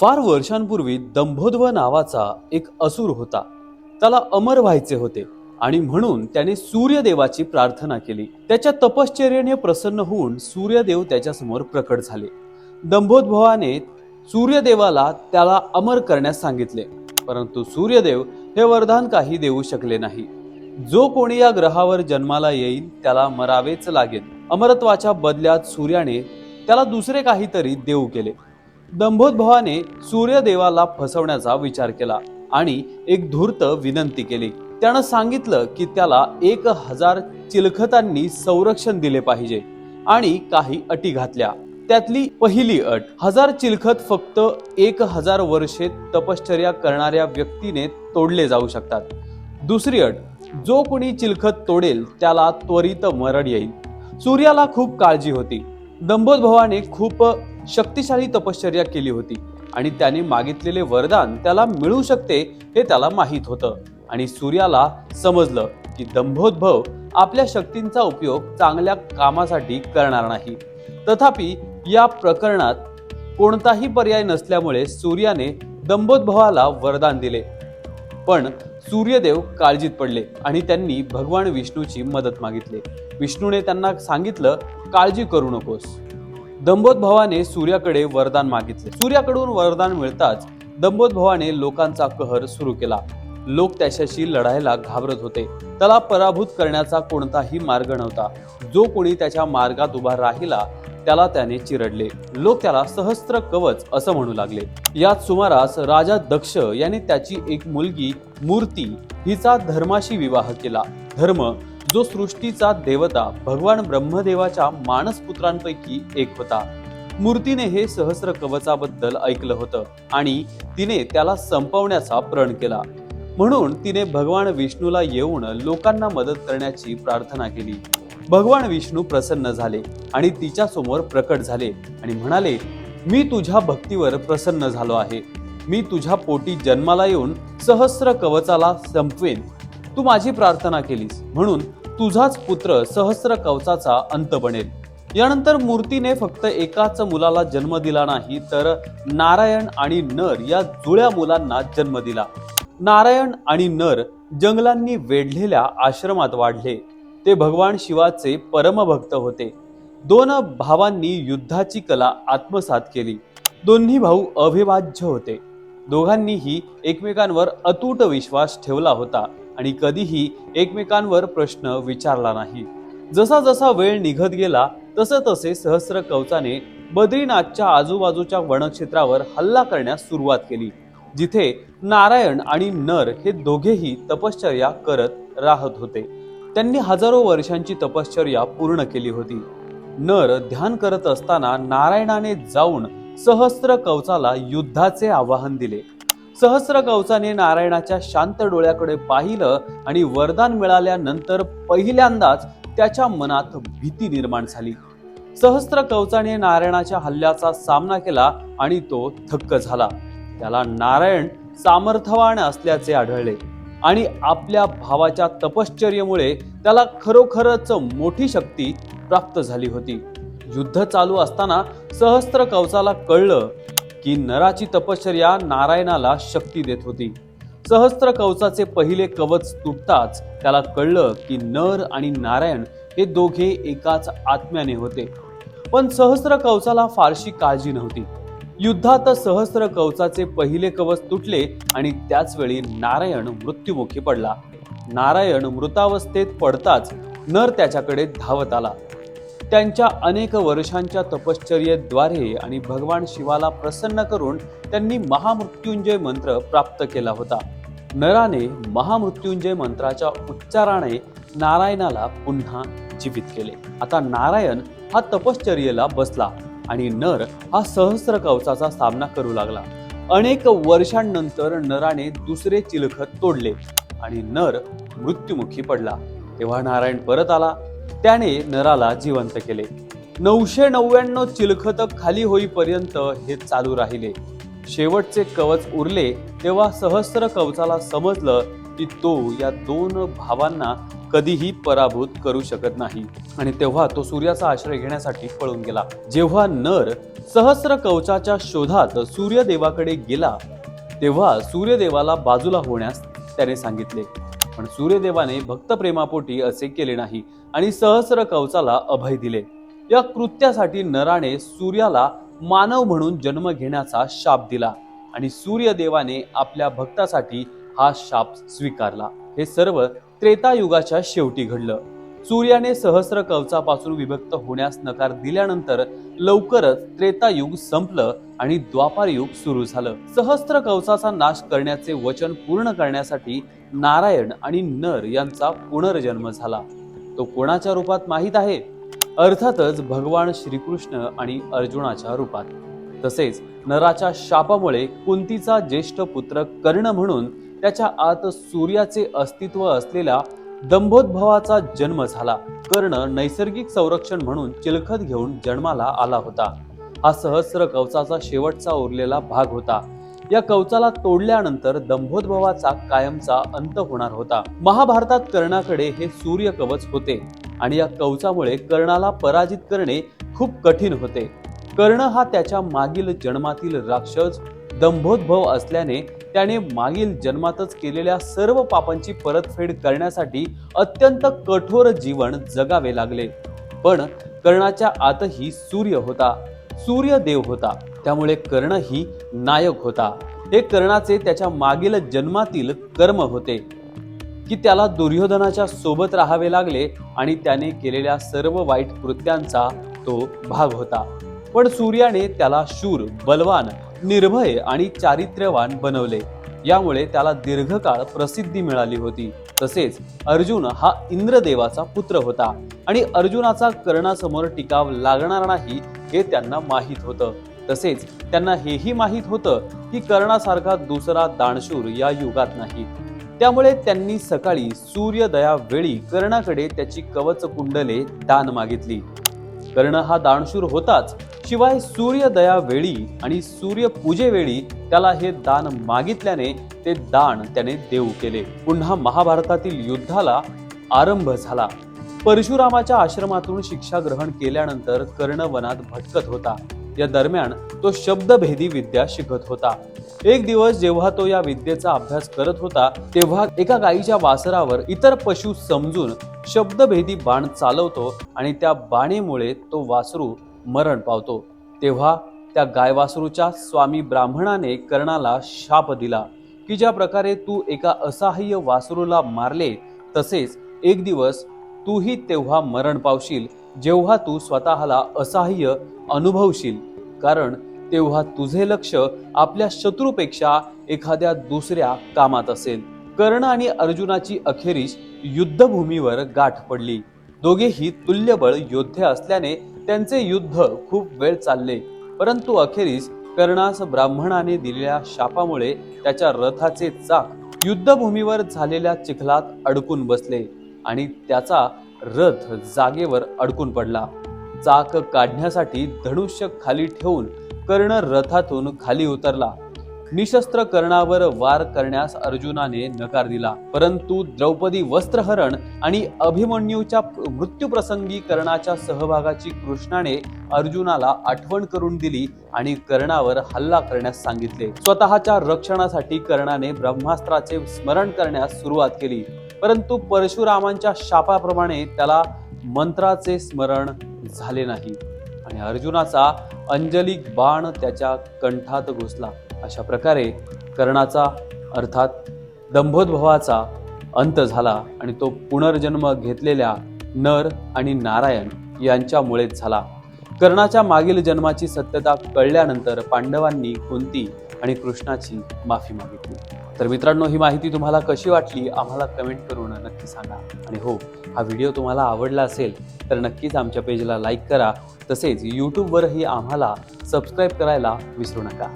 फार वर्षांपूर्वी दंभोदभ नावाचा एक असुर होता. त्याला अमर व्हायचे होते आणि म्हणून त्याने सूर्यदेवाची प्रार्थना केली. त्याच्या तपश्चर्येने प्रसन्न होऊन सूर्यदेव त्याच्यासमोर प्रकट झाले. दंभोदभाने सूर्यदेवाला त्याला अमर करण्यास सांगितले, परंतु सूर्यदेव हे वरदान काही देऊ शकले नाही. जो कोणी या ग्रहावर जन्माला येईल त्याला मरावेच लागेल. अमरत्वाच्या बदल्यात सूर्याने त्याला दुसरे काहीतरी देऊ केले. दंभोदभाने सूर्यदेवाला फसवण्याचा विचार केला आणि एक धूर्त विनंती केली. त्यानं सांगितलं की त्याला 1000 चिलखतांनी संरक्षण दिले पाहिजे आणि काही अटी घातल्या. त्यातली पहिली अट, 1000 चिलखत फक्त 1000 वर्षे तपश्चर्या करणाऱ्या व्यक्तीने तोडले जाऊ शकतात. दुसरी अट, जो कोणी चिलखत तोडेल त्याला त्वरित मरण येईल. सूर्याला खूप काळजी होती. दंभोदभाने खूप शक्तिशाली तपश्चर्या केली होती आणि त्याने मागितलेले वरदान त्याला मिळू शकते हे त्याला माहीत होतं. आणि सूर्याला समजलं की दंभोदभ आपल्या शक्तींचा उपयोग चांगल्या कामासाठी करणार नाही. तथापि या प्रकरणात कोणताही पर्याय नसल्यामुळे सूर्याने दंभोदभाला वरदान दिले. पण सूर्यदेव काळजीत पडले आणि त्यांनी भगवान विष्णूची मदत मागितली. विष्णूने त्यांना सांगितलं, काळजी करू नकोस. दंभोदभाने सूर्याकडे वरदान मागितले. सूर्याकडून वरदान मिळताच दंभोदभाने लोकांचा कहर सुरू केला. लोक त्याच्याशी लढायला घाबरत होते. त्याला पराभूत करण्याचा कोणताही मार्ग नव्हता. जो कोणी त्याच्या मार्गात उभा राहिला त्याला त्याने चिरडले. लोक त्याला सहस्त्र कवच असं म्हणू लागले. याच सुमारास राजा दक्ष याने त्याची एक मुलगी मूर्ती हिचा धर्माशी विवाह केला. धर्म जो सृष्टीचा देवता भगवान ब्रह्मदेवाच्या मानसपुत्रांपैकी एक होता. मूर्तीने हे सहस्त्र कवचाबद्दल ऐकलं होतं आणि तिने त्याला संपवण्याचा प्रण केला. म्हणून तिने भगवान विष्णूला येऊन लोकांना मदत करण्याची प्रार्थना केली. भगवान विष्णू प्रसन्न झाले आणि तिच्या समोर प्रकट झाले आणि म्हणाले, मी तुझ्या भक्तीवर प्रसन्न झालो आहे. मी तुझ्या पोटी जन्माला येऊन सहस्त्र कवचाला संपवेन. तू माझी प्रार्थना केलीस म्हणून तुझाच पुत्र सहस्त्र कवचाचा अंत बनेल. यानंतर मूर्तीने फक्त एकाच मुलाला जन्म दिला नाही, तर नारायण आणि नर या जुळ्या मुलांना जन्म दिला. नारायण आणि नर जंगलांनी वेढलेल्या आश्रमात वाढले. ते भगवान शिवाचे परमभक्त होते. दोन भावांनी युद्धाची कला आत्मसात केली. दोन्ही भाऊ अविभाज्य होते. दोघांनीही एकमेकांवर अतूट विश्वास ठेवला होता आणि कधीही एकमेकांवर प्रश्न विचारला नाही. जसा जसा वेळ निघत गेला तसे तसे सहस्त्र कवचाने बद्रीनाथच्या आजूबाजूच्या वनक्षेत्रावर हल्ला करण्यास सुरुवात केली, जिथे नारायण आणि नर हे दोघेही तपश्चर्या करत राहत होते. त्यांनी हजारो वर्षांची तपश्चर्या पूर्ण केली होती. नर ध्यान करत असताना नारायणाने जाऊन सहस्त्र कवचाला युद्धाचे आवाहन दिले. सहस्त्र कवचाने नारायणाच्या शांत डोळ्याकडे पाहिलं आणि वरदान मिळाल्यानंतर पहिल्यांदाच त्याच्या मनात भीती निर्माण झाली. सहस्त्र कवचाने नारायणाच्या हल्ल्याचा सामना केला आणि तो थक्क झाला. त्याला नारायण सामर्थ्यवान असल्याचे आढळले आणि आपल्या भावाच्या तपश्चर्येमुळे त्याला खरोखरच मोठी शक्ती प्राप्त झाली होती. युद्ध चालू असताना सहस्त्र कवचाला कळलं की नराची तपश्चर्या नारायणाला शक्ती देत होती. सहस्त्र कवचाचे पहिले कवच तुटताच त्याला कळलं की नर आणि नारायण हे दोघे एकाच आत्म्याने होते. पण सहस्त्र कवचाला फारशी काळजी नव्हती. युद्धात सहस्त्र कवचाचे पहिले कवच तुटले आणि त्याच वेळी नारायण मृत्युमुखी पडला. नारायण मृतावस्थेत पडताच नर त्याच्याकडे धावत आला. त्यांच्या अनेक वर्षांच्या तपश्चर्येद्वारे आणि भगवान शिवाला प्रसन्न करून त्यांनी महामृत्युंजय मंत्र प्राप्त केला होता. नराने महामृत्युंजय मंत्राच्या उच्चाराने नारायणाला पुन्हा जीवित केले. आता नारायण हा तपश्चर्येला बसला आणि नर हा सहस्त्र कवचाचा सामना करू लागला. अनेक वर्षांनंतर नराने दुसरे चिलखत तोडले आणि नर मृत्युमुखी पडला. तेव्हा नारायण परत आला. त्याने नराला जिवंत केले. 999 चिलखत खाली होईपर्यंत हे चालू राहिले. शेवटचे कवच उरले तेव्हा सहस्त्र कवचाला समजलं की तो या दोन भावांना कधीही पराभूत करू शकत नाही आणि तेव्हा तो सूर्याचा आश्रय घेण्यासाठी पळून गेला. जेव्हा नर सहस्र कवचाच्या शोधात सूर्यदेवाकडे गेला तेव्हा सूर्यदेवाला बाजूला होण्यास त्याने सांगितले, पण सूर्यदेवाने भक्त प्रेमापोटी असे केले नाही आणि सहस्र कवचाला अभय दिले. या कृत्यासाठी नराने सूर्याला मानव म्हणून जन्म घेण्याचा शाप दिला आणि सूर्यदेवाने आपल्या भक्तासाठी हा शाप स्वीकारला. हे सर्व त्रेतायुगाच्या शेवटी घडलं. सूर्याने सहस्र कवचापासून विभक्त होण्यास नकार दिल्यानंतर लवकरच त्रेतायुग संपलं आणि द्वापारयुग सुरू झालं. सहस्र कवचाचा नाश करण्याचे वचन पूर्ण करण्यासाठी नारायण आणि नर यांचा पुनर्जन्म झाला. तो कोणाच्या रूपात माहीत आहे? अर्थातच भगवान श्रीकृष्ण आणि अर्जुनाच्या रूपात. तसेच नराच्या शापामुळे कुंतीचा ज्येष्ठ पुत्र कर्ण म्हणून त्याच्या आत सूर्याचे अस्तित्व असलेल्या दंभोद्भवाचा जन्म झाला. कर्ण नैसर्गिक संरक्षण म्हणून चिलखत घेऊन जन्माला आला होता. हा सहस्र कवचाचा शेवटचा उरलेला भाग होता. या कवचाला तोडल्यानंतर दंभोद्भवाचा कायमचा अंत होणार होता. महाभारतात कर्णाकडे हे सूर्य कवच होते आणि या कवचामुळे कर्णाला पराजित करणे खूप कठीण होते. कर्ण हा त्याच्या मागील जन्मातील राक्षस दंभोद्भव असल्याने त्याने मागील जन्मातच केलेल्या सर्व पापांची परतफेड करण्यासाठी अत्यंत कठोर जीवन जगावे लागले. पण कर्णाच्या आतही सूर्य होता, सूर्यदेव होता. त्यामुळे कर्ण ही नायक होता. हे कर्णाचे त्याच्या मागील जन्मातील कर्म होते की त्याला दुर्योधनाच्या सोबत राहावे लागले आणि त्याने केलेल्या सर्व वाईट कृत्यांचा तो भाग होता. पण सूर्याने त्याला शूर, बलवान, निर्भय आणि चारित्र्यवान बनवले. यामुळे त्याला दीर्घकाळ प्रसिद्धी मिळाली होती. तसेच अर्जुन हा इंद्रदेवाचा पुत्र होता आणि अर्जुनाचा कर्णासमोर टिकाव लागणार नाही हे त्यांना माहीत होतं. तसेच त्यांना हेही माहीत होतं की कर्णासारखा दुसरा दानशूर या युगात नाही. त्यामुळे त्यांनी सकाळी सूर्योदया वेळी कर्णाकडे त्याची कवच कुंडले दान मागितली. कर्ण हा दानशूर होताच, शिवाय सूर्योदया वेळी आणि सूर्यपूजेवेळी त्याला हे दान मागितल्याने ते दान त्याने देऊ केले. पुन्हा महाभारतातील युद्धाला आरंभ झाला. परशुरामाच्या आश्रमातून शिक्षा ग्रहण केल्यानंतर कर्ण वनात भटकत होता. या दरम्यान तो शब्दभेदी विद्या शिकत होता. एक दिवस जेव्हा तो या विद्येचा अभ्यास करत होता तेव्हा एका गायीच्या वासरावर इतर पशु समजून शब्दभेदी बाण चालवतो आणि त्या बाणेमुळे तो वासरू मरण पावतो. तेव्हा त्या गायवासरूच्या स्वामी ब्राह्मणाने कर्णाला शाप दिला की ज्या प्रकारे तू एका असहाय्य वासरूला मारले तसेच एक दिवस तूही तेव्हा मरण पावशील जेव्हा तू स्वतःला असहाय्य अनुभवशील, कारण तेव्हा तुझे लक्ष आपल्या शत्रूपेक्षा एखाद्या दुसऱ्या कामात असेल. कर्ण आणि अर्जुनाची अखेरीस युद्धभूमीवर गाठ पडली. दोघेही तुल्यबळ योद्धे असल्याने त्यांचे युद्ध खूप वेळ चालले. परंतु अखेरीस कर्णास ब्राह्मणाने दिलेल्या शापामुळे त्याच्या रथाचे चाक युद्धभूमीवर झालेल्या चिखलात अडकून बसले आणि त्याचा रथ जागेवर अडकून पडला. चाक काढण्यासाठी धनुष्य खाली ठेवून कर्ण रथातून खाली उतरला. निशस्त्र कर्णावर वार करण्यास अर्जुनाने नकार दिला. परंतु द्रौपदी वस्त्रहरण आणि अभिमन्यूच्या मृत्यूप्रसंगी कर्णाच्या सहभागाची कृष्णाने अर्जुनाला आठवण करून दिली आणि कर्णावर हल्ला करण्यास सांगितले. स्वतःच्या रक्षणासाठी कर्णाने ब्रह्मास्त्राचे स्मरण करण्यास सुरुवात केली. परंतु परशुरामांच्या शापाप्रमाणे त्याला मंत्राचे स्मरण झाले नाही आणि अर्जुनाचा अंजलिक बाण त्याच्या कंठात घुसला. अशा प्रकारे कर्णाचा अर्थात दंभोद्भवाचा अंत झाला आणि तो पुनर्जन्म घेतलेल्या नर आणि नारायण यांच्यामुळेच झाला. कर्णाच्या मागील जन्माची सत्यता कळल्यानंतर पांडवांनी कुंती आणि कृष्णाची माफी मागितली. तर मित्रांनो, ही माहिती तुम्हाला कशी वाटली आम्हाला कमेंट करून नक्की सांगा. आणि हो, हा व्हिडिओ तुम्हाला आवडला असेल तर नक्कीच आमच्या पेजला लाईक करा. तसेच यूट्यूबवरही आम्हाला सबस्क्राईब करायला विसरू नका.